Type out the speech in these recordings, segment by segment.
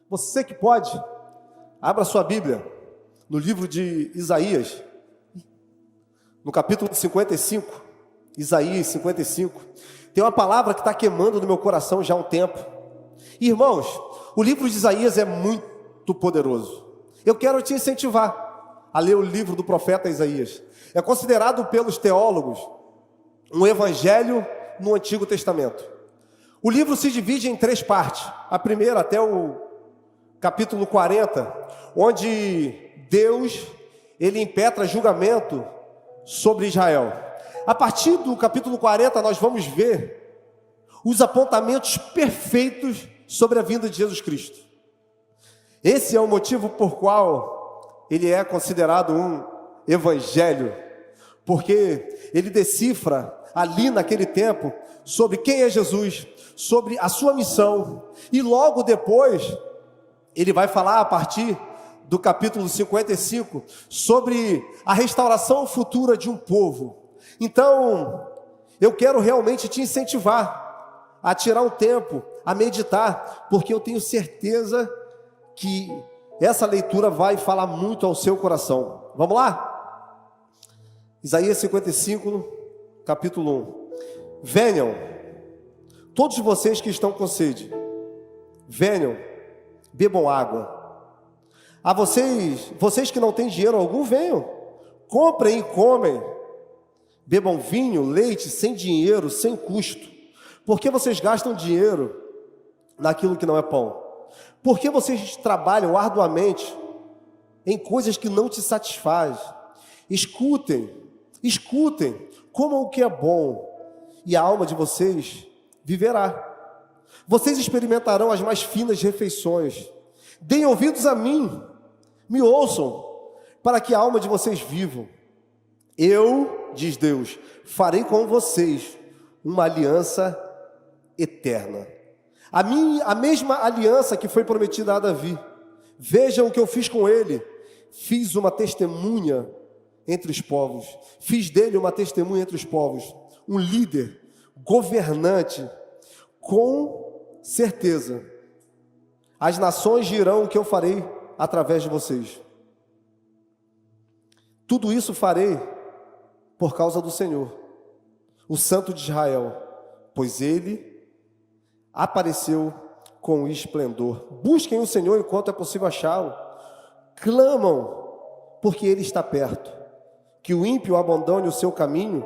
Você que pode, abra sua Bíblia no livro de Isaías, no capítulo 55, Isaías 55. Tem uma palavra que está queimando no meu coração já há um tempo. Irmãos, o livro de Isaías é muito poderoso. Eu quero te incentivar a ler o livro do profeta Isaías. É considerado pelos teólogos um evangelho no Antigo Testamento. O livro se divide em 3 partes. A primeira até o capítulo 40, onde Deus, ele impetra julgamento sobre Israel. A partir do capítulo 40, nós vamos ver os apontamentos perfeitos sobre a vinda de Jesus Cristo. Esse é o motivo por qual ele é considerado um evangelho, porque ele decifra ali naquele tempo sobre quem é Jesus, sobre a sua missão, e logo depois ele vai falar a partir do capítulo 55 sobre a restauração futura de um povo. Então, eu quero realmente te incentivar a tirar um tempo, a meditar, porque eu tenho certeza que essa leitura vai falar muito ao seu coração. Vamos lá? Isaías 55, capítulo 1. Venham, todos vocês que estão com sede, venham, bebam água. A vocês que não têm dinheiro algum, venham, comprem e comem. Bebam vinho, leite, sem dinheiro, sem custo. Por que vocês gastam dinheiro naquilo que não é pão? Por que vocês trabalham arduamente em coisas que não te satisfazem? Escutem, comam o que é bom, e a alma de vocês viverá. Vocês experimentarão as mais finas refeições. Deem ouvidos a mim, me ouçam, para que a alma de vocês vivam. Eu, diz Deus, farei com vocês uma aliança eterna. A mesma aliança que foi prometida a Davi. Vejam o que eu fiz com ele. Fiz uma testemunha entre os povos. Fiz dele uma testemunha entre os povos. Um líder, governante, com certeza. As nações dirão o que eu farei através de vocês. Tudo isso farei por causa do Senhor, o Santo de Israel, pois ele apareceu com esplendor. Busquem o Senhor enquanto é possível achá-lo. Clamam, porque ele está perto. Que o ímpio abandone o seu caminho,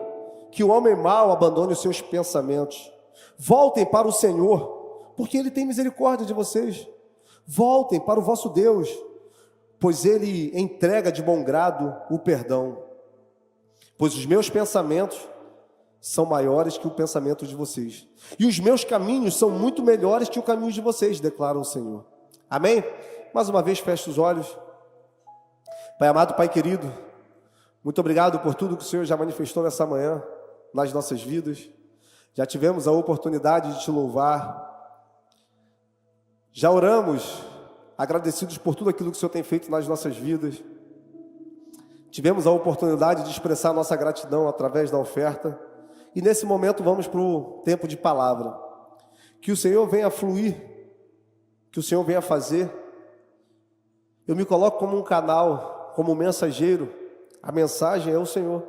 que o homem mau abandone os seus pensamentos. Voltem para o Senhor, porque ele tem misericórdia de vocês. Voltem para o vosso Deus, pois ele entrega de bom grado o perdão. Pois os meus pensamentos são maiores que o pensamento de vocês, e os meus caminhos são muito melhores que o caminho de vocês, declara o Senhor. Amém? Mais uma vez, feche os olhos. Pai amado, Pai querido, muito obrigado por tudo que o Senhor já manifestou nessa manhã, nas nossas vidas. Já tivemos a oportunidade de te louvar, já oramos, agradecidos por tudo aquilo que o Senhor tem feito nas nossas vidas. Tivemos a oportunidade de expressar nossa gratidão através da oferta. E nesse momento vamos para o tempo de palavra. Que o Senhor venha fluir, que o Senhor venha fazer. Eu me coloco como um canal, como um mensageiro. A mensagem é o Senhor.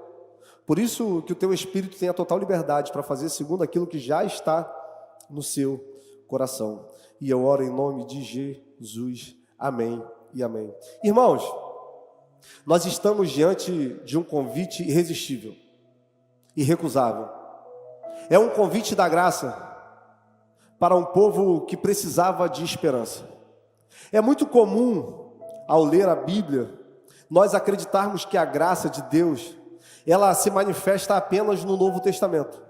Por isso que o teu Espírito tenha total liberdade para fazer segundo aquilo que já está no seu coração. E eu oro em nome de Jesus. Amém e amém. Irmãos, nós estamos diante de um convite irresistível, irrecusável. É um convite da graça para um povo que precisava de esperança. É muito comum, ao ler a Bíblia, nós acreditarmos que a graça de Deus, ela se manifesta apenas no Novo Testamento.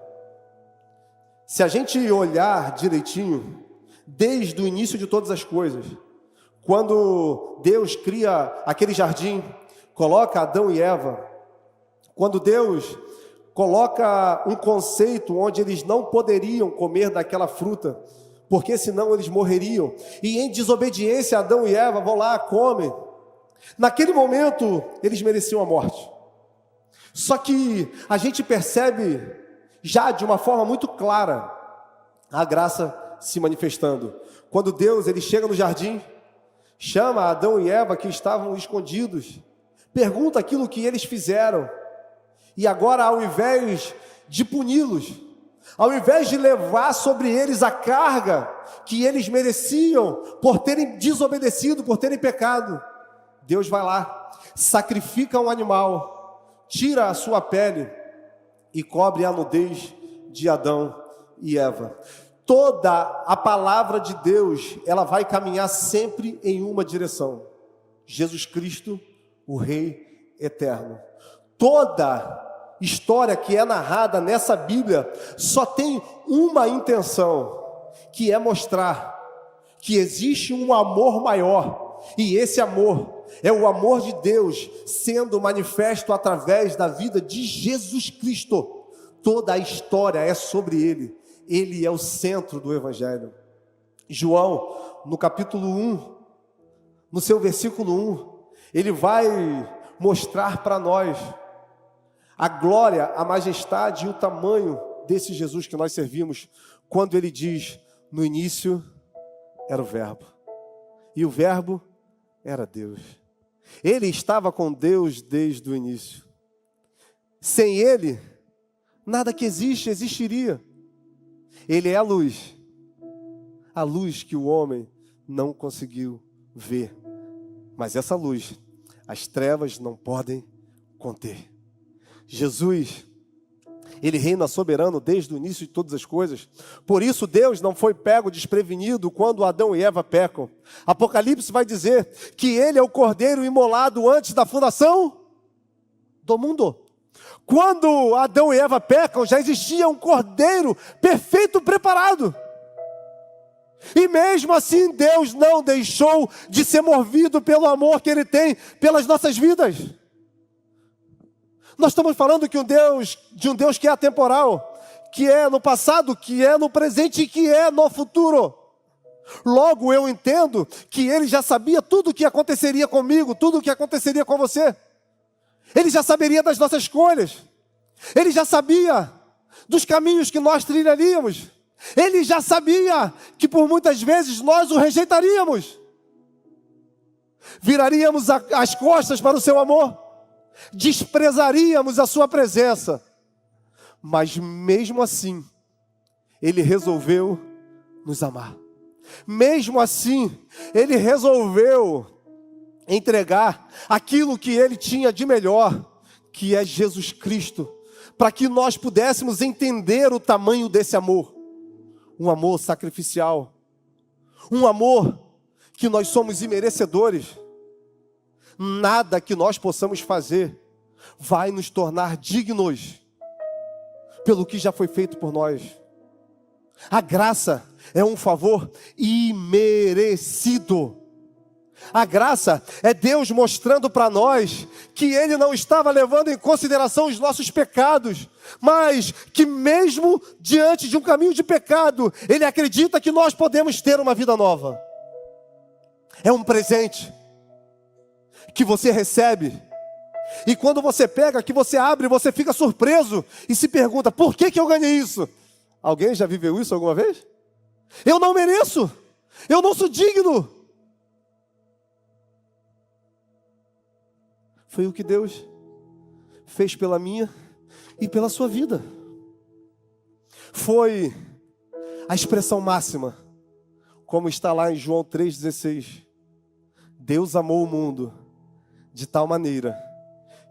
Se a gente olhar direitinho, desde o início de todas as coisas, quando Deus cria aquele jardim, coloca Adão e Eva, quando Deus coloca um conceito onde eles não poderiam comer daquela fruta, porque senão eles morreriam, e em desobediência Adão e Eva vão lá, comem. Naquele momento eles mereciam a morte. Só que a gente percebe já de uma forma muito clara a graça se manifestando. Quando Deus ele chega no jardim, chama Adão e Eva que estavam escondidos, pergunta aquilo que eles fizeram, e agora, ao invés de puni-los, ao invés de levar sobre eles a carga que eles mereciam por terem desobedecido, por terem pecado, Deus vai lá, sacrifica um animal, tira a sua pele e cobre a nudez de Adão e Eva. Toda a palavra de Deus, ela vai caminhar sempre em uma direção: Jesus Cristo, o Rei eterno. Toda história que é narrada nessa Bíblia só tem uma intenção, que é mostrar que existe um amor maior, e esse amor é o amor de Deus sendo manifesto através da vida de Jesus Cristo. Toda a história é sobre Ele. Ele é o centro do Evangelho. João, no capítulo 1, no seu versículo 1, ele vai mostrar para nós a glória, a majestade e o tamanho desse Jesus que nós servimos, quando ele diz: no início era o Verbo, e o Verbo era Deus. Ele estava com Deus desde o início. Sem ele, nada que existe existiria. Ele é a luz que o homem não conseguiu ver. Mas essa luz, as trevas não podem conter. Jesus, ele reina soberano desde o início de todas as coisas. Por isso Deus não foi pego desprevenido quando Adão e Eva pecam. Apocalipse vai dizer que ele é o cordeiro imolado antes da fundação do mundo. Quando Adão e Eva pecam, já existia um cordeiro perfeito, preparado. E mesmo assim Deus não deixou de ser movido pelo amor que Ele tem pelas nossas vidas. Nós estamos falando de um Deus que é atemporal, que é no passado, que é no presente e que é no futuro. Logo eu entendo que Ele já sabia tudo o que aconteceria comigo, tudo o que aconteceria com você. Ele já saberia das nossas escolhas. Ele já sabia dos caminhos que nós trilharíamos. Ele já sabia que por muitas vezes nós o rejeitaríamos. Viraríamos as costas para o seu amor. Desprezaríamos a sua presença. Mas mesmo assim, Ele resolveu nos amar. Mesmo assim, Ele resolveu entregar aquilo que Ele tinha de melhor, que é Jesus Cristo, para que nós pudéssemos entender o tamanho desse amor. Um amor sacrificial, um amor que nós somos imerecedores. Nada que nós possamos fazer vai nos tornar dignos pelo que já foi feito por nós. A graça é um favor imerecido. A graça é Deus mostrando para nós que Ele não estava levando em consideração os nossos pecados, mas que mesmo diante de um caminho de pecado, Ele acredita que nós podemos ter uma vida nova. É um presente que você recebe, e quando você pega, que você abre, você fica surpreso e se pergunta: por que eu ganhei isso? Alguém já viveu isso alguma vez? Eu não mereço, eu não sou digno. Foi o que Deus fez pela minha e pela sua vida. Foi a expressão máxima, como está lá em João 3,16. Deus amou o mundo de tal maneira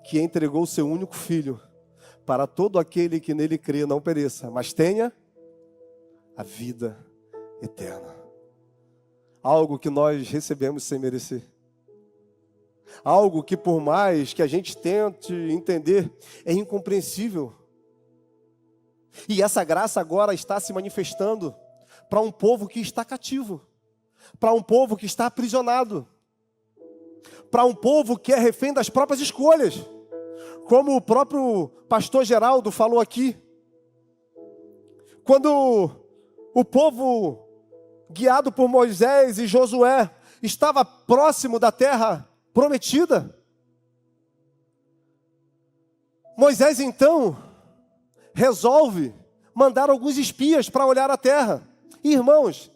que entregou o seu único filho, para todo aquele que nele crê não pereça, mas tenha a vida eterna. Algo que nós recebemos sem merecer. Algo que, por mais que a gente tente entender, é incompreensível. E essa graça agora está se manifestando para um povo que está cativo, para um povo que está aprisionado, para um povo que é refém das próprias escolhas, como o próprio pastor Geraldo falou aqui. Quando o povo, guiado por Moisés e Josué, estava próximo da terra prometida, Moisés então resolve mandar alguns espias para olhar a terra. E, irmãos,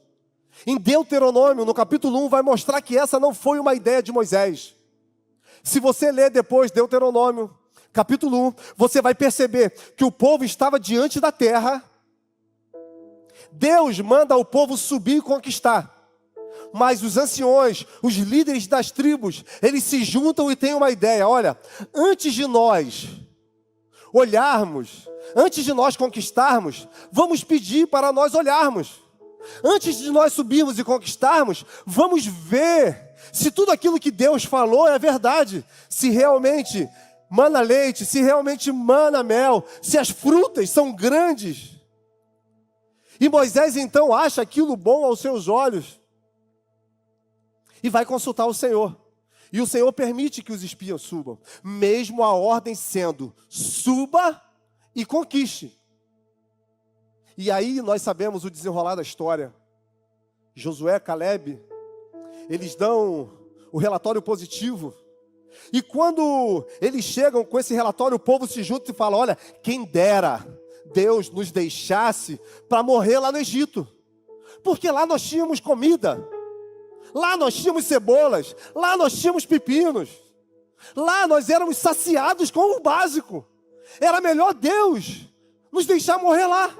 Em Deuteronômio, no capítulo 1, vai mostrar que essa não foi uma ideia de Moisés. Se você ler depois Deuteronômio, capítulo 1, você vai perceber que o povo estava diante da terra. Deus manda o povo subir e conquistar. Mas os anciões, os líderes das tribos, eles se juntam e têm uma ideia. Olha, antes de nós olharmos, antes de nós conquistarmos, vamos pedir para nós olharmos. Antes de nós subirmos e conquistarmos, vamos ver se tudo aquilo que Deus falou é verdade. Se realmente mana leite, se realmente mana mel, se as frutas são grandes. E Moisés então acha aquilo bom aos seus olhos. E vai consultar o Senhor. E o Senhor permite que os espias subam. Mesmo a ordem sendo, suba e conquiste. E aí nós sabemos o desenrolar da história. Josué, Caleb, eles dão o relatório positivo. E quando eles chegam com esse relatório, o povo se junta e fala, olha, quem dera Deus nos deixasse para morrer lá no Egito. Porque lá nós tínhamos comida. Lá nós tínhamos cebolas, lá nós tínhamos pepinos, lá nós éramos saciados com o básico. Era melhor Deus nos deixar morrer lá.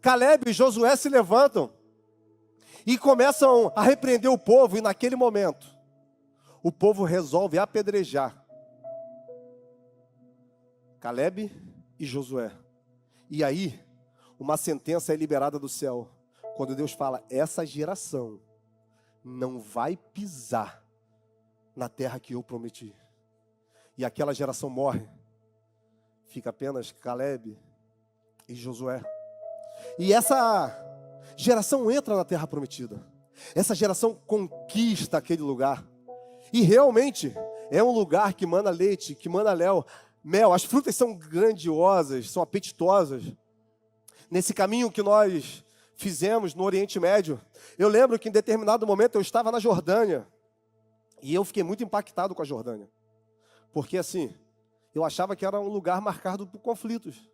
Caleb e Josué se levantam e começam a repreender o povo, e naquele momento, o povo resolve apedrejar Caleb e Josué. E aí, uma sentença é liberada do céu. Quando Deus fala, essa geração não vai pisar na terra que eu prometi. E aquela geração morre. Fica apenas Caleb e Josué. E essa geração entra na terra prometida. Essa geração conquista aquele lugar. E realmente é um lugar que mana leite, que mana mel. As frutas são grandiosas, são apetitosas. Nesse caminho que nós fizemos no Oriente Médio, eu lembro que em determinado momento eu estava na Jordânia, e eu fiquei muito impactado com a Jordânia, porque assim, eu achava que era um lugar marcado por conflitos.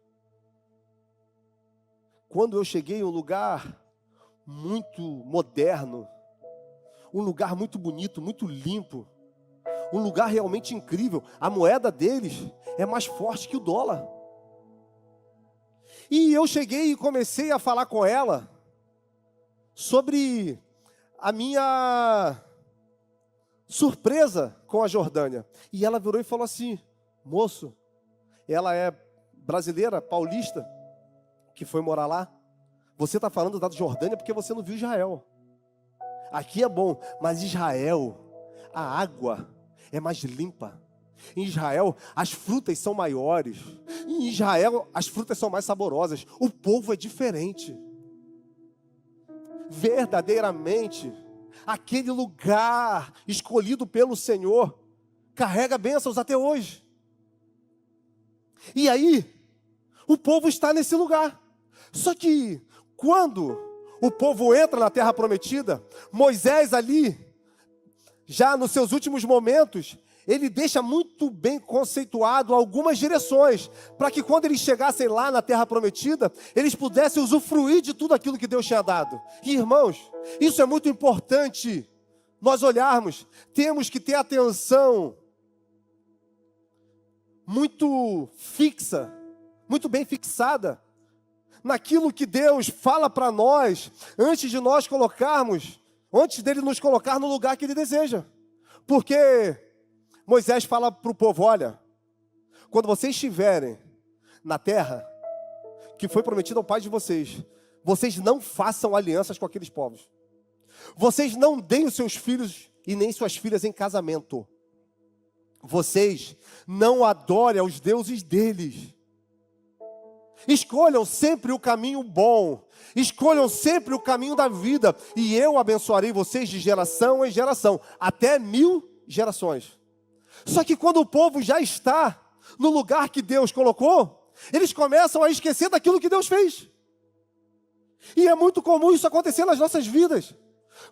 Quando eu cheguei em um lugar muito moderno, um lugar muito bonito, muito limpo, um lugar realmente incrível, a moeda deles é mais forte que o dólar. E eu cheguei e comecei a falar com ela sobre a minha surpresa com a Jordânia. E ela virou e falou assim, moço, ela é brasileira, paulista, que foi morar lá. Você está falando da Jordânia porque você não viu Israel. Aqui é bom, mas Israel, a água é mais limpa. Em Israel, as frutas são maiores. Em Israel, as frutas são mais saborosas. O povo é diferente. Verdadeiramente, aquele lugar escolhido pelo Senhor carrega bênçãos até hoje. E aí, o povo está nesse lugar. Só que, quando o povo entra na terra prometida, Moisés ali, já nos seus últimos momentos, ele deixa muito bem conceituado algumas direções, para que quando eles chegassem lá na terra prometida, eles pudessem usufruir de tudo aquilo que Deus tinha dado. E irmãos, isso é muito importante nós olharmos. Temos que ter atenção muito fixa, muito bem fixada, naquilo que Deus fala para nós, antes de nós colocarmos, antes dele nos colocar no lugar que ele deseja. Porque Moisés fala para o povo, olha, quando vocês estiverem na terra que foi prometida ao pai de vocês, vocês não façam alianças com aqueles povos. Vocês não deem os seus filhos e nem suas filhas em casamento. Vocês não adorem aos deuses deles. Escolham sempre o caminho bom. Escolham sempre o caminho da vida. E eu abençoarei vocês de geração em geração. Até 1000 gerações. Só que quando o povo já está no lugar que Deus colocou, eles começam a esquecer daquilo que Deus fez. E é muito comum isso acontecer nas nossas vidas.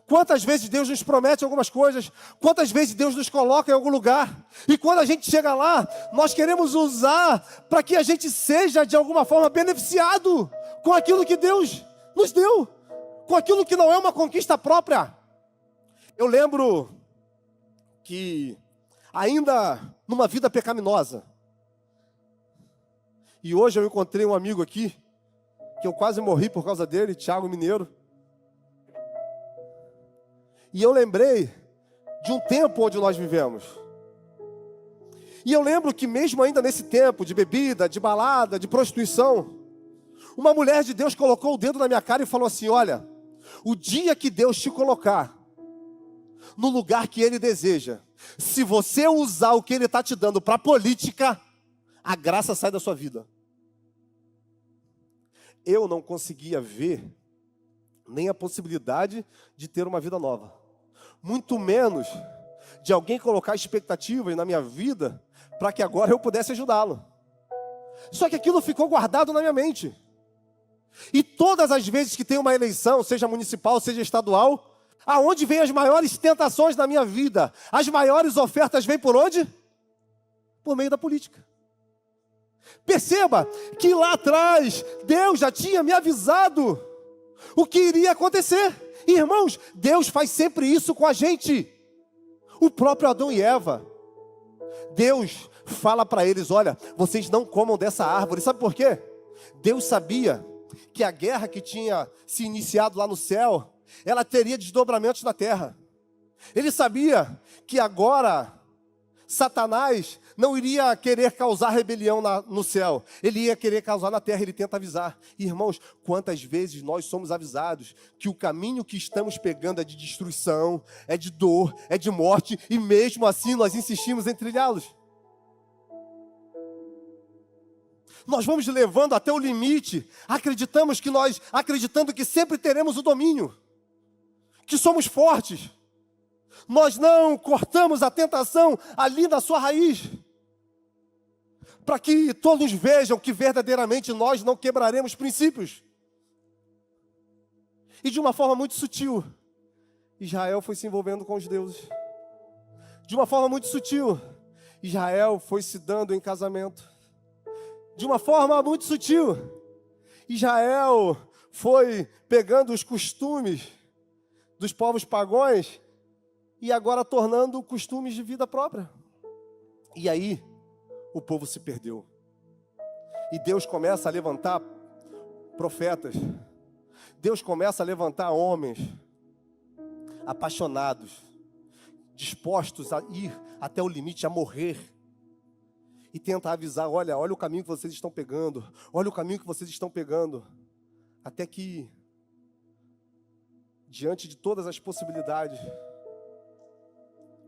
Quantas vezes Deus nos promete algumas coisas, quantas vezes Deus nos coloca em algum lugar, e quando a gente chega lá, nós queremos usar para que a gente seja de alguma forma beneficiado com aquilo que Deus Nos deu. Com aquilo que não é uma conquista própria. Eu lembro que ainda numa vida pecaminosa, e hoje eu encontrei um amigo aqui, que eu quase morri por causa dele, Thiago Mineiro. E eu lembrei de um tempo onde nós vivemos. E eu lembro que mesmo ainda nesse tempo de bebida, de balada, de prostituição, uma mulher de Deus colocou o dedo na minha cara e falou assim: olha, o dia que Deus te colocar no lugar que Ele deseja, se você usar o que Ele está te dando para política, a graça sai da sua vida. Eu não conseguia ver nem a possibilidade de ter uma vida nova. Muito menos de alguém colocar expectativas na minha vida para que agora eu pudesse ajudá-lo. Só que aquilo ficou guardado na minha mente. E todas as vezes que tem uma eleição, seja municipal, seja estadual, aonde vem as maiores tentações na minha vida? As maiores ofertas vêm por onde? Por meio da política. Perceba que lá atrás, Deus já tinha me avisado o que iria acontecer. Irmãos, Deus faz sempre isso com a gente. O próprio Adão e Eva. Deus fala para eles: olha, vocês não comam dessa árvore. Sabe por quê? Deus sabia que a guerra que tinha se iniciado lá no céu, ela teria desdobramentos na terra. Ele sabia que agora Satanás não iria querer causar rebelião no céu. Ele ia querer causar na terra. Ele tenta avisar. Irmãos, quantas vezes nós somos avisados que o caminho que estamos pegando é de destruição, é de dor, é de morte, e mesmo assim nós insistimos em trilhá-los. Nós vamos levando até o limite, acreditando que sempre teremos o domínio, que somos fortes. Nós não cortamos a tentação ali na sua raiz, para que todos vejam que verdadeiramente nós não quebraremos princípios. E de uma forma muito sutil, Israel foi se envolvendo com os deuses. De uma forma muito sutil, Israel foi se dando em casamento. De uma forma muito sutil, Israel foi pegando os costumes dos povos pagãos e agora tornando costumes de vida própria. E aí, o povo se perdeu. E Deus começa a levantar profetas. Deus começa a levantar homens apaixonados, dispostos a ir até o limite, a morrer. E tenta avisar: olha o caminho que vocês estão pegando. Olha o caminho que vocês estão pegando. Até que, diante de todas as possibilidades,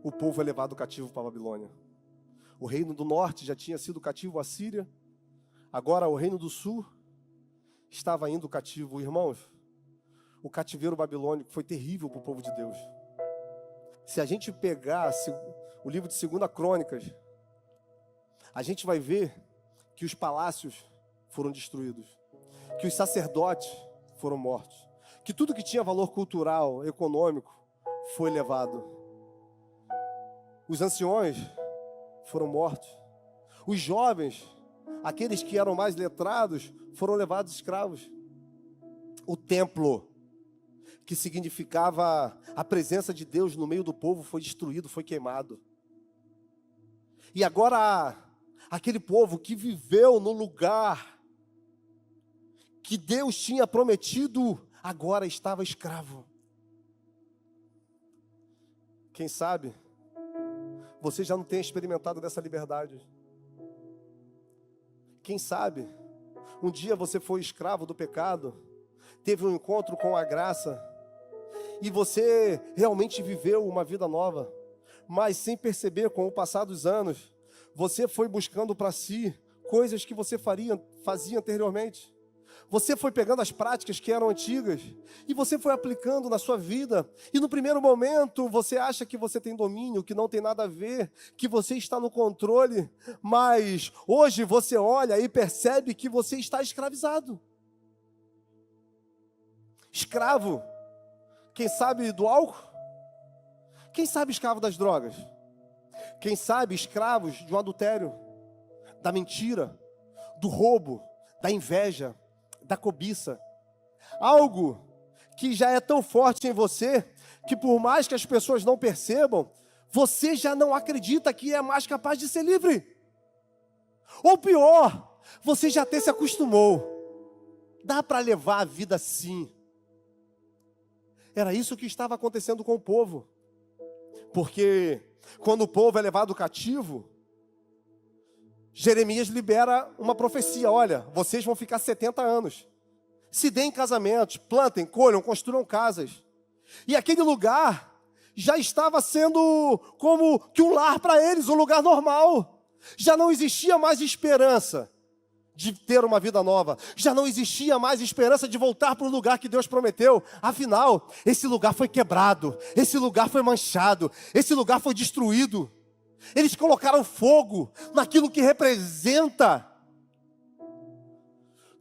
o povo é levado cativo para a Babilônia. O reino do norte já tinha sido cativo à Síria. Agora o reino do sul estava indo cativo. Irmãos, o cativeiro babilônico foi terrível para o povo de Deus. Se a gente pegar o livro de 2 Crônicas, a gente vai ver que os palácios foram destruídos, que os sacerdotes foram mortos, que tudo que tinha valor cultural, econômico, foi levado. Os anciões foram mortos. Os jovens, aqueles que eram mais letrados, foram levados escravos. O templo, que significava a presença de Deus no meio do povo, foi destruído, foi queimado. E agora, aquele povo que viveu no lugar que Deus tinha prometido, agora estava escravo. Quem sabe você já não tem experimentado dessa liberdade. Quem sabe um dia você foi escravo do pecado, teve um encontro com a graça e você realmente viveu uma vida nova, mas sem perceber, com o passar dos anos, você foi buscando para si coisas que você fazia anteriormente. Você foi pegando as práticas que eram antigas e você foi aplicando na sua vida. E no primeiro momento você acha que você tem domínio, que não tem nada a ver, que você está no controle. Mas hoje você olha e percebe que você está escravizado. Escravo, quem sabe do álcool? Quem sabe escravo das drogas? Quem sabe escravos de um adultério, da mentira, do roubo, da inveja, da cobiça. Algo que já é tão forte em você, que por mais que as pessoas não percebam, você já não acredita que é mais capaz de ser livre. Ou pior, você já até se acostumou. Dá para levar a vida assim. Era isso que estava acontecendo com o povo. Porque quando o povo é levado cativo, Jeremias libera uma profecia: olha, vocês vão ficar 70 anos. Se deem casamentos, plantem, colham, construam casas. E aquele lugar já estava sendo como que um lar para eles, um lugar normal. Já não existia mais esperança de ter uma vida nova. Já não existia mais esperança de voltar para o lugar que Deus prometeu. Afinal, esse lugar foi quebrado, esse lugar foi manchado, esse lugar foi destruído. Eles colocaram fogo naquilo que representa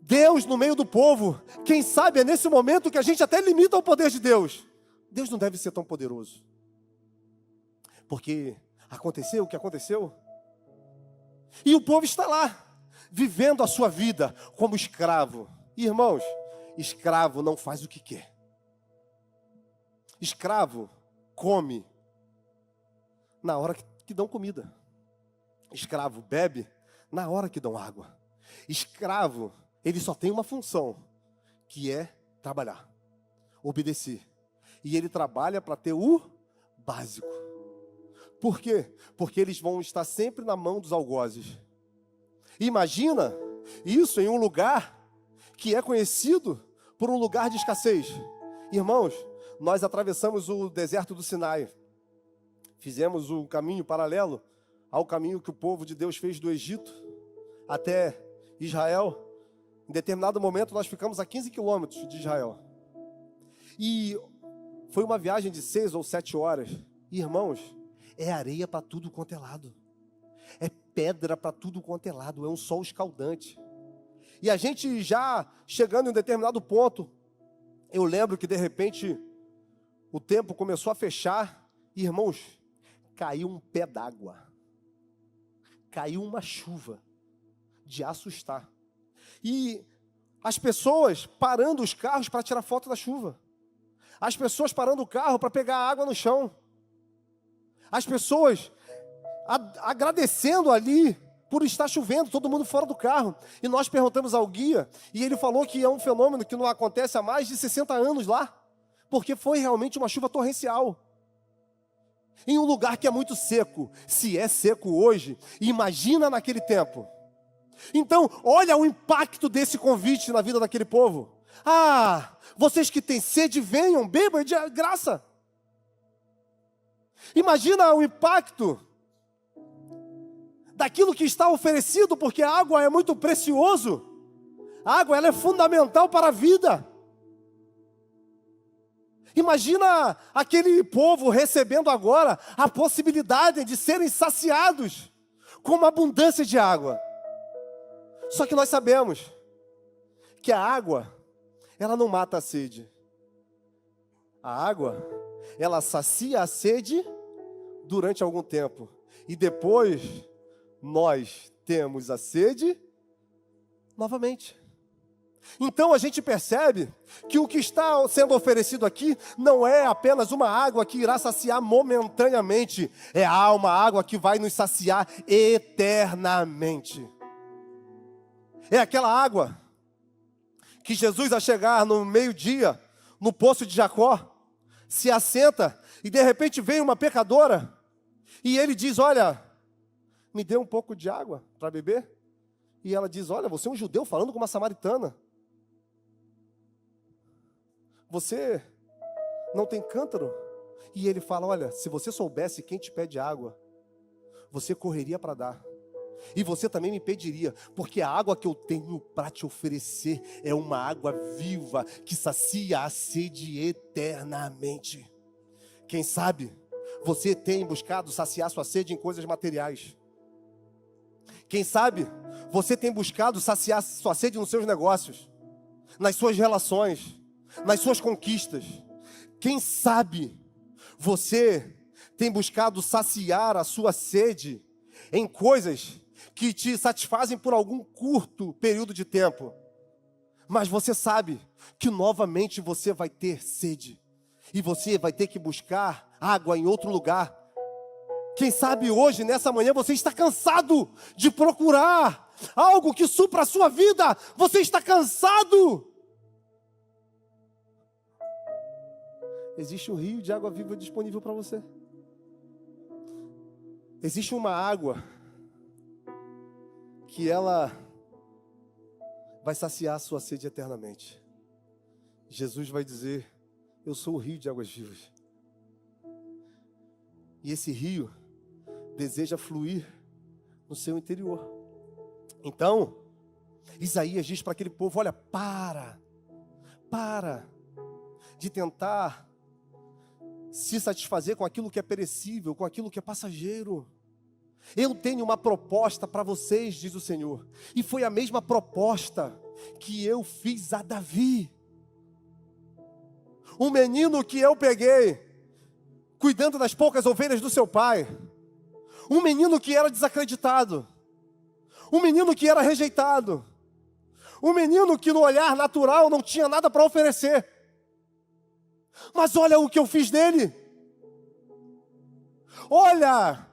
Deus no meio do povo. Quem sabe é nesse momento que a gente até limita o poder de Deus. Deus não deve ser tão poderoso. Porque aconteceu o que aconteceu. E o povo está lá, vivendo a sua vida como escravo. Irmãos, escravo não faz o que quer. Escravo come na hora que dão comida. Escravo bebe na hora que dão água. Escravo, ele só tem uma função, que é trabalhar, obedecer. E ele trabalha para ter o básico. Por quê? Porque eles vão estar sempre na mão dos algozes. Imagina isso em um lugar que é conhecido por um lugar de escassez. Irmãos, nós atravessamos o deserto do Sinai. Fizemos o caminho paralelo ao caminho que o povo de Deus fez do Egito até Israel. Em determinado momento nós ficamos a 15 quilômetros de Israel. E foi uma viagem de 6 ou 7 horas. E, irmãos, é areia para tudo quanto é lado. É pedra para tudo quanto é lado. É um sol escaldante. E a gente já chegando em um determinado ponto, eu lembro que de repente o tempo começou a fechar. E, irmãos, caiu um pé d'água. Caiu uma chuva de assustar. E as pessoas parando os carros para tirar foto da chuva. As pessoas parando o carro para pegar água no chão. As pessoas agradecendo ali por estar chovendo, todo mundo fora do carro. E nós perguntamos ao guia, e ele falou que é um fenômeno que não acontece há mais de 60 anos lá, porque foi realmente uma chuva torrencial. Em um lugar que é muito seco. Se é seco hoje, imagina naquele tempo. Então, olha o impacto desse convite na vida daquele povo. Ah, vocês que têm sede, venham, bebam de graça. Imagina o impacto daquilo que está oferecido, porque a água é muito precioso. A água, ela é fundamental para a vida. Imagina aquele povo recebendo agora a possibilidade de serem saciados com uma abundância de água. Só que nós sabemos que a água, ela não mata a sede. A água, ela sacia a sede durante algum tempo. E depois, nós temos a sede novamente. Então a gente percebe que o que está sendo oferecido aqui não é apenas uma água que irá saciar momentaneamente. É uma água que vai nos saciar eternamente. É aquela água que Jesus, a chegar no meio-dia, no poço de Jacó, se assenta e de repente vem uma pecadora e ele diz: olha, me dê um pouco de água para beber. E ela diz: olha, você é um judeu falando com uma samaritana. Você não tem cântaro? E ele fala: olha, se você soubesse quem te pede água, você correria para dar. E você também me pediria, porque a água que eu tenho para te oferecer é uma água viva, que sacia a sede eternamente. Quem sabe você tem buscado saciar sua sede em coisas materiais. Quem sabe você tem buscado saciar sua sede nos seus negócios, nas suas relações, nas suas conquistas. Quem sabe você tem buscado saciar a sua sede em coisas que te satisfazem por algum curto período de tempo. Mas você sabe que novamente você vai ter sede. E você vai ter que buscar água em outro lugar. Quem sabe hoje, nessa manhã, você está cansado de procurar algo que supra a sua vida. Você está cansado. Existe um rio de água viva disponível para você. Existe uma água que ela vai saciar a sua sede eternamente. Jesus vai dizer: eu sou o rio de águas vivas. E esse rio deseja fluir no seu interior. Então, Isaías diz para aquele povo: olha, para de tentar se satisfazer com aquilo que é perecível, com aquilo que é passageiro. Eu tenho uma proposta para vocês, diz o Senhor. E foi a mesma proposta que eu fiz a Davi. Um menino que eu peguei, cuidando das poucas ovelhas do seu pai. Um menino que era desacreditado. Um menino que era rejeitado. Um menino que no olhar natural não tinha nada para oferecer. Mas olha o que eu fiz dele. Olha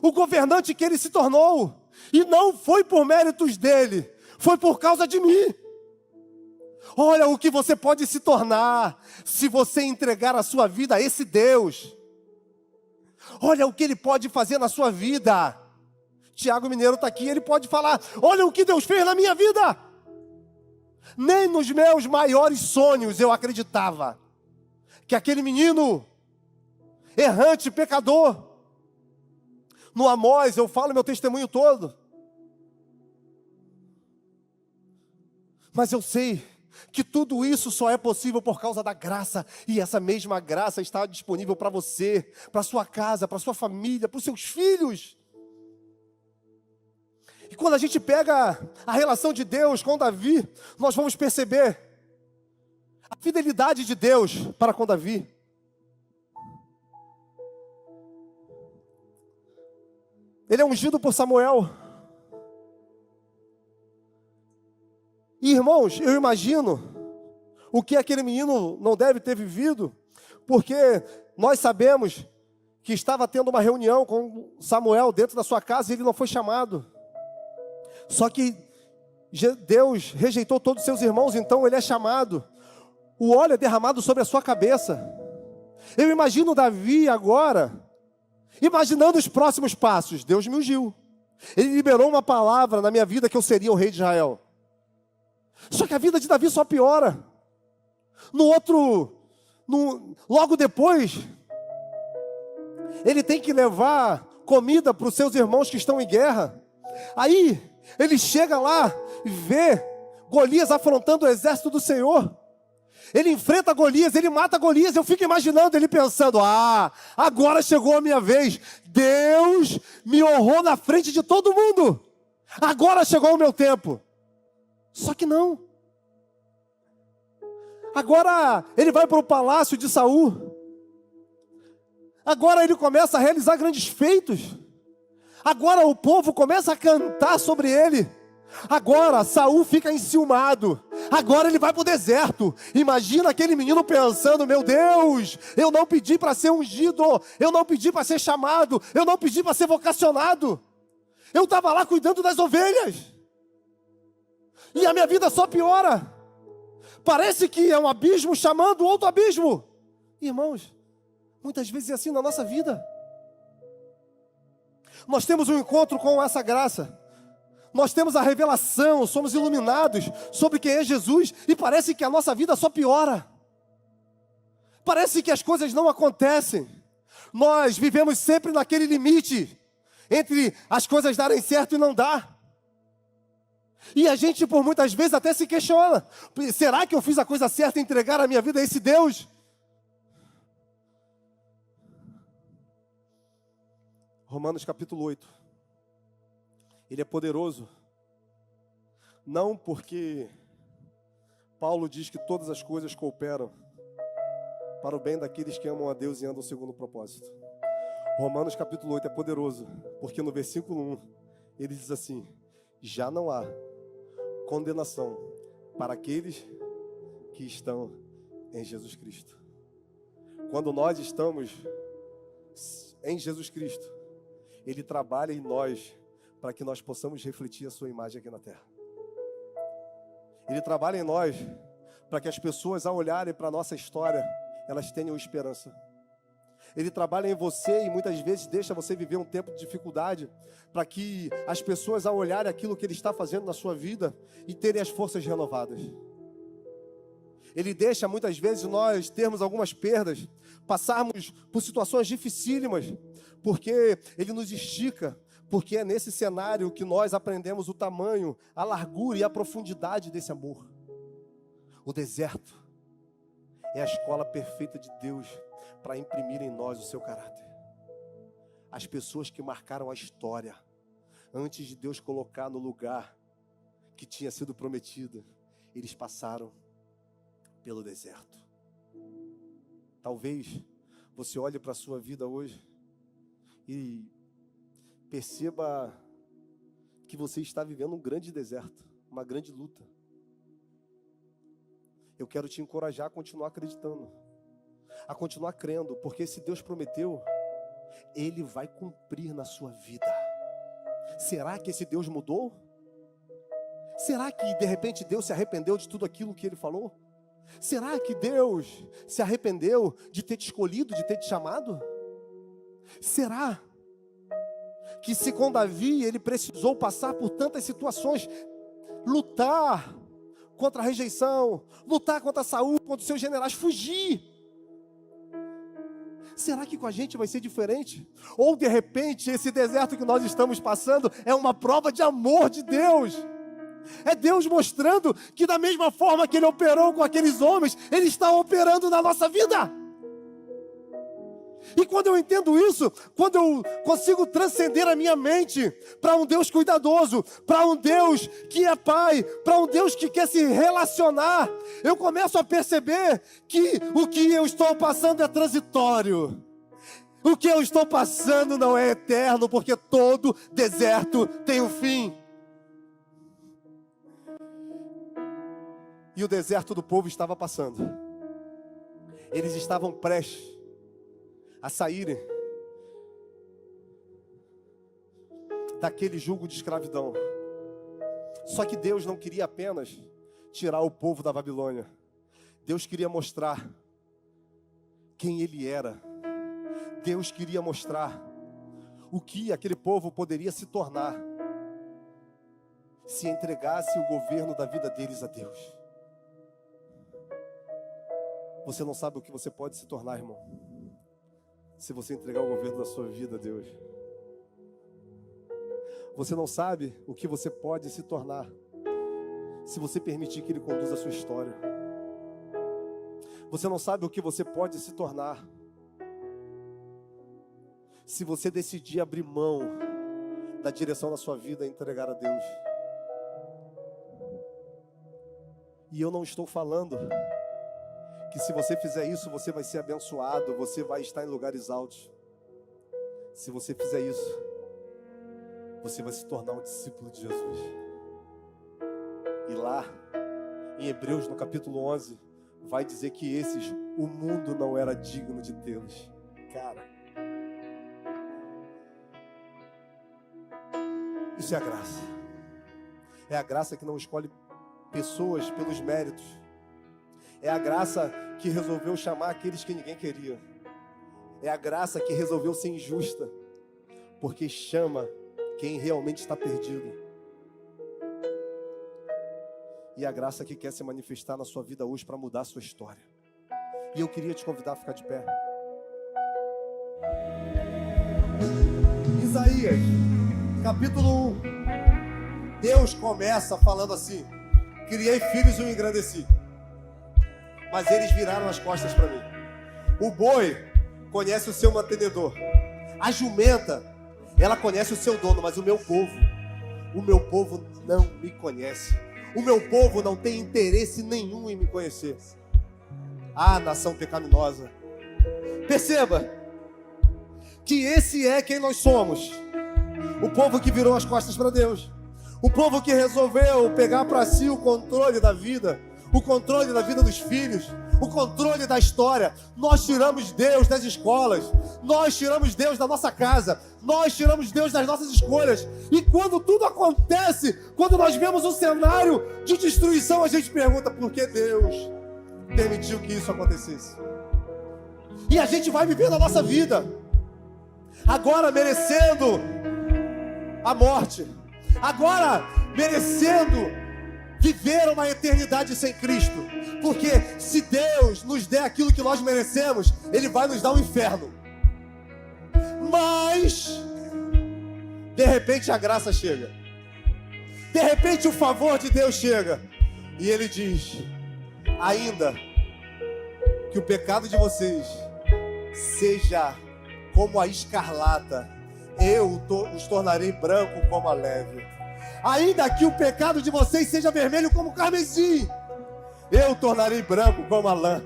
o governante que ele se tornou. E não foi por méritos dele, foi por causa de mim. Olha o que você pode se tornar se você entregar a sua vida a esse Deus. Olha o que Ele pode fazer na sua vida. Tiago Mineiro está aqui, ele pode falar: olha o que Deus fez na minha vida. Nem nos meus maiores sonhos eu acreditava que aquele menino errante, pecador. No Amós eu falo meu testemunho todo. Mas eu sei que tudo isso só é possível por causa da graça. E essa mesma graça está disponível para você, para sua casa, para sua família, para os seus filhos. E quando a gente pega a relação de Deus com Davi, nós vamos perceber a fidelidade de Deus para com Davi. Ele é ungido por Samuel. E, irmãos, eu imagino o que aquele menino não deve ter vivido, porque nós sabemos que estava tendo uma reunião com Samuel dentro da sua casa e ele não foi chamado. Só que Deus rejeitou todos os seus irmãos, então ele é chamado. O óleo é derramado sobre a sua cabeça. Eu imagino Davi agora, imaginando os próximos passos. Deus me ungiu. Ele liberou uma palavra na minha vida que eu seria o rei de Israel. Só que a vida de Davi só piora. Logo depois, ele tem que levar comida para os seus irmãos que estão em guerra. Aí, ele chega lá e vê Golias afrontando o exército do Senhor. Ele enfrenta Golias, ele mata Golias. Eu fico imaginando ele pensando: agora chegou a minha vez. Deus me honrou na frente de todo mundo. Agora chegou o meu tempo. Só que não. Agora ele vai para o palácio de Saul. Agora ele começa a realizar grandes feitos. Agora o povo começa a cantar sobre ele. Agora Saul fica enciumado. Agora ele vai para o deserto. Imagina aquele menino pensando: meu Deus, eu não pedi para ser ungido, eu não pedi para ser chamado, eu não pedi para ser vocacionado. Eu estava lá cuidando das ovelhas. E a minha vida só piora. Parece que é um abismo chamando outro abismo. Irmãos, muitas vezes é assim na nossa vida. Nós temos um encontro com essa graça. Nós temos a revelação, somos iluminados sobre quem é Jesus. E parece que a nossa vida só piora. Parece que as coisas não acontecem. Nós vivemos sempre naquele limite entre as coisas darem certo e não dar. E a gente por muitas vezes até se questiona: será que eu fiz a coisa certa em entregar a minha vida a esse Deus? Romanos capítulo 8. Ele é poderoso. Não porque Paulo diz que todas as coisas cooperam para o bem daqueles que amam a Deus e andam segundo o propósito. Romanos capítulo 8 é poderoso, porque no versículo 1 ele diz assim: já não há condenação para aqueles que estão em Jesus Cristo. Quando nós estamos em Jesus Cristo, Ele trabalha em nós para que nós possamos refletir a sua imagem aqui na terra. Ele trabalha em nós para que as pessoas, ao olharem para a nossa história, elas tenham esperança. Ele trabalha em você e muitas vezes deixa você viver um tempo de dificuldade para que as pessoas, ao olharem aquilo que Ele está fazendo na sua vida e terem as forças renovadas. Ele deixa muitas vezes nós termos algumas perdas, passarmos por situações dificílimas, porque Ele nos estica, porque é nesse cenário que nós aprendemos o tamanho, a largura e a profundidade desse amor. O deserto é a escola perfeita de Deus para imprimir em nós o seu caráter. As pessoas que marcaram a história, antes de Deus colocar no lugar que tinha sido prometido, eles passaram pelo deserto. Talvez você olhe para a sua vida hoje e perceba que você está vivendo um grande deserto, uma grande luta. Eu quero te encorajar a continuar acreditando, a continuar crendo, porque se Deus prometeu, Ele vai cumprir na sua vida. Será que esse Deus mudou? Será que de repente Deus se arrependeu de tudo aquilo que Ele falou? Será que Deus se arrependeu de ter te escolhido, de ter te chamado? Será que se com Davi ele precisou passar por tantas situações, lutar contra a rejeição, lutar contra Saul, contra os seus generais, fugir? Será que com a gente vai ser diferente? Ou de repente esse deserto que nós estamos passando é uma prova de amor de Deus? É Deus mostrando que da mesma forma que Ele operou com aqueles homens, Ele está operando na nossa vida. E quando eu entendo isso, quando eu consigo transcender a minha mente para um Deus cuidadoso, para um Deus que é Pai, para um Deus que quer se relacionar, eu começo a perceber que o que eu estou passando é transitório. O que eu estou passando não é eterno, porque todo deserto tem um fim. E o deserto do povo estava passando. Eles estavam prestes a saírem daquele jugo de escravidão. Só que Deus não queria apenas tirar o povo da Babilônia. Deus queria mostrar quem Ele era. Deus queria mostrar o que aquele povo poderia se tornar se entregasse o governo da vida deles a Deus. Você não sabe o que você pode se tornar, irmão, se você entregar o governo da sua vida a Deus. Você não sabe o que você pode se tornar se você permitir que Ele conduza a sua história. Você não sabe o que você pode se tornar se você decidir abrir mão da direção da sua vida e entregar a Deus. E eu não estou falando que se você fizer isso, você vai ser abençoado, você vai estar em lugares altos. Se você fizer isso, você vai se tornar um discípulo de Jesus. E lá, em Hebreus, no capítulo 11, vai dizer que esses, o mundo não era digno de tê-los. Cara, isso é a graça. É a graça que não escolhe pessoas pelos méritos. É a graça que resolveu chamar aqueles que ninguém queria. É a graça que resolveu ser injusta, porque chama quem realmente está perdido. E a graça que quer se manifestar na sua vida hoje para mudar a sua história. E eu queria te convidar a ficar de pé. Isaías, capítulo 1. Deus começa falando assim: criei filhos e o engrandeci, mas eles viraram as costas para mim. O boi conhece o seu mantenedor. A jumenta, ela conhece o seu dono, mas o meu povo não me conhece. O meu povo não tem interesse nenhum em me conhecer. Ah, nação pecaminosa. Perceba que esse é quem nós somos. O povo que virou as costas para Deus. O povo que resolveu pegar para si o controle da vida dos filhos, o controle da história. Nós tiramos Deus das escolas, nós tiramos Deus da nossa casa, nós tiramos Deus das nossas escolhas. E quando tudo acontece, quando nós vemos um cenário de destruição, a gente pergunta por que Deus permitiu que isso acontecesse. E a gente vai vivendo a nossa vida, agora merecendo a morte, agora merecendo viver uma eternidade sem Cristo. Porque se Deus nos der aquilo que nós merecemos, Ele vai nos dar um inferno. Mas de repente a graça chega, de repente o favor de Deus chega, e Ele diz: ainda que o pecado de vocês seja como a escarlata, eu os tornarei branco como a neve. Ainda que o pecado de vocês seja vermelho como o carmesim, eu tornarei branco como a lã.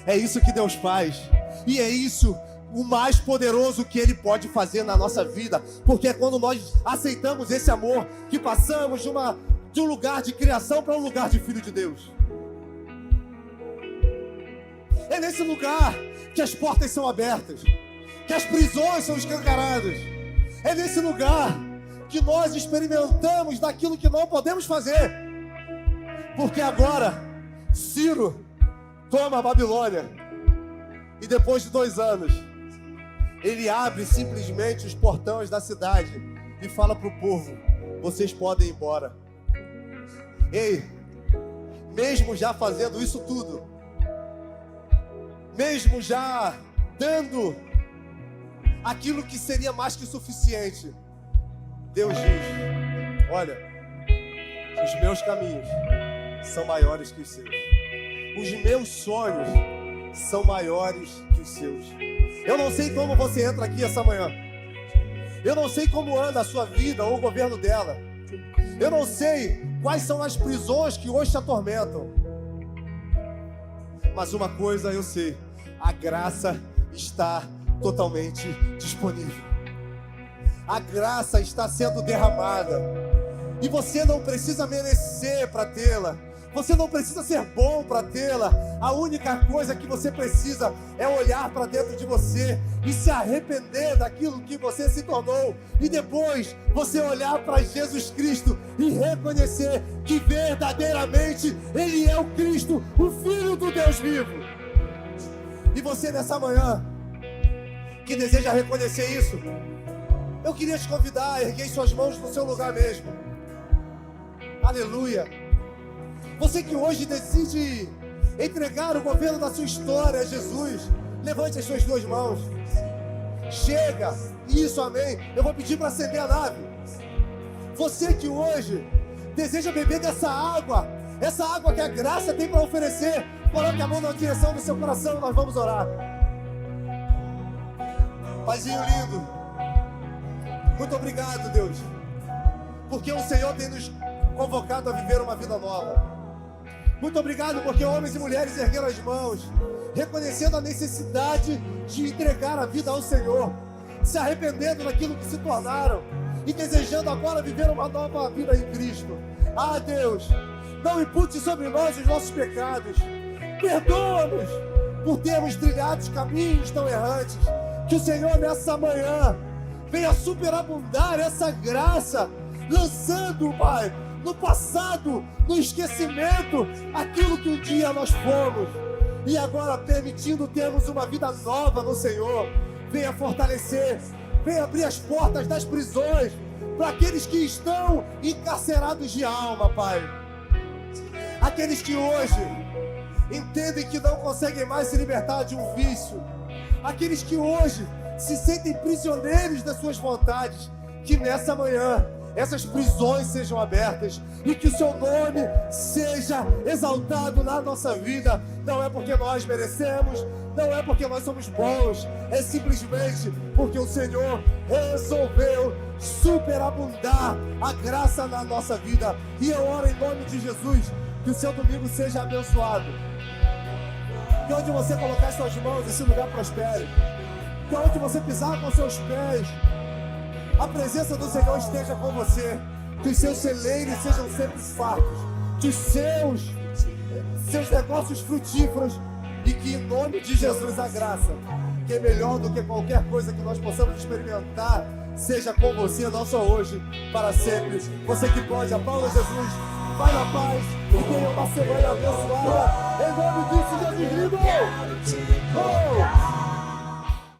É isso que Deus faz. E é isso o mais poderoso que Ele pode fazer na nossa vida. Porque é quando nós aceitamos esse amor que passamos de um lugar de criação para um lugar de filho de Deus. É nesse lugar que as portas são abertas, que as prisões são escancaradas. É nesse lugar que nós experimentamos daquilo que não podemos fazer. Porque agora Ciro toma a Babilônia, e depois de 2 anos ele abre simplesmente os portões da cidade e fala para o povo: vocês podem ir embora. Ei, mesmo já fazendo isso tudo, mesmo já dando aquilo que seria mais que suficiente, Deus diz: olha, os meus caminhos são maiores que os seus, os meus sonhos são maiores que os seus. Eu não sei como você entra aqui essa manhã, eu não sei como anda a sua vida ou o governo dela, eu não sei quais são as prisões que hoje te atormentam, mas uma coisa eu sei: a graça está totalmente disponível. A graça está sendo derramada, e você não precisa merecer para tê-la, você não precisa ser bom para tê-la. A única coisa que você precisa é olhar para dentro de você e se arrepender daquilo que você se tornou, e depois você olhar para Jesus Cristo e reconhecer que verdadeiramente Ele é o Cristo, o Filho do Deus vivo. E você nessa manhã que deseja reconhecer isso, eu queria te convidar a erguer suas mãos no seu lugar mesmo. Aleluia. Você que hoje decide entregar o governo da sua história a Jesus, levante as suas 2 mãos. Chega. Isso, amém. Eu vou pedir para acender a nave. Você que hoje deseja beber dessa água, essa água que a graça tem para oferecer, coloque a mão na direção do seu coração e nós vamos orar. Paizinho lindo, muito obrigado, Deus, porque o Senhor tem nos convocado a viver uma vida nova. Muito obrigado porque homens e mulheres ergueram as mãos, reconhecendo a necessidade de entregar a vida ao Senhor, se arrependendo daquilo que se tornaram e desejando agora viver uma nova vida em Cristo. Ah, Deus, não impute sobre nós os nossos pecados, perdoa-nos por termos trilhado caminhos tão errantes. Que o Senhor nessa manhã venha superabundar essa graça, lançando, Pai, no passado, no esquecimento, aquilo que um dia nós fomos, e agora permitindo termos uma vida nova no Senhor. Venha fortalecer, venha abrir as portas das prisões para aqueles que estão encarcerados de alma, Pai. Aqueles que hoje entendem que não conseguem mais se libertar de um vício, aqueles que hoje se sentem prisioneiros das suas vontades, que nessa manhã essas prisões sejam abertas e que o seu nome seja exaltado na nossa vida. Não é porque nós merecemos, não é porque nós somos bons, é simplesmente porque o Senhor resolveu superabundar a graça na nossa vida. E eu oro em nome de Jesus que o seu domingo seja abençoado, que onde você colocar suas mãos, esse lugar prospere, que onde você pisar com seus pés, a presença do Senhor esteja com você, Que os seus celeiros sejam sempre fartos. Que os seus negócios frutíferos. E que em nome de Jesus a graça, que é melhor do que qualquer coisa que nós possamos experimentar, seja com você, não só hoje, para sempre. Você que pode, aplauda Jesus. Vai na paz e tenha uma semana abençoada. Em nome disso, Jesus, lindo! Oh!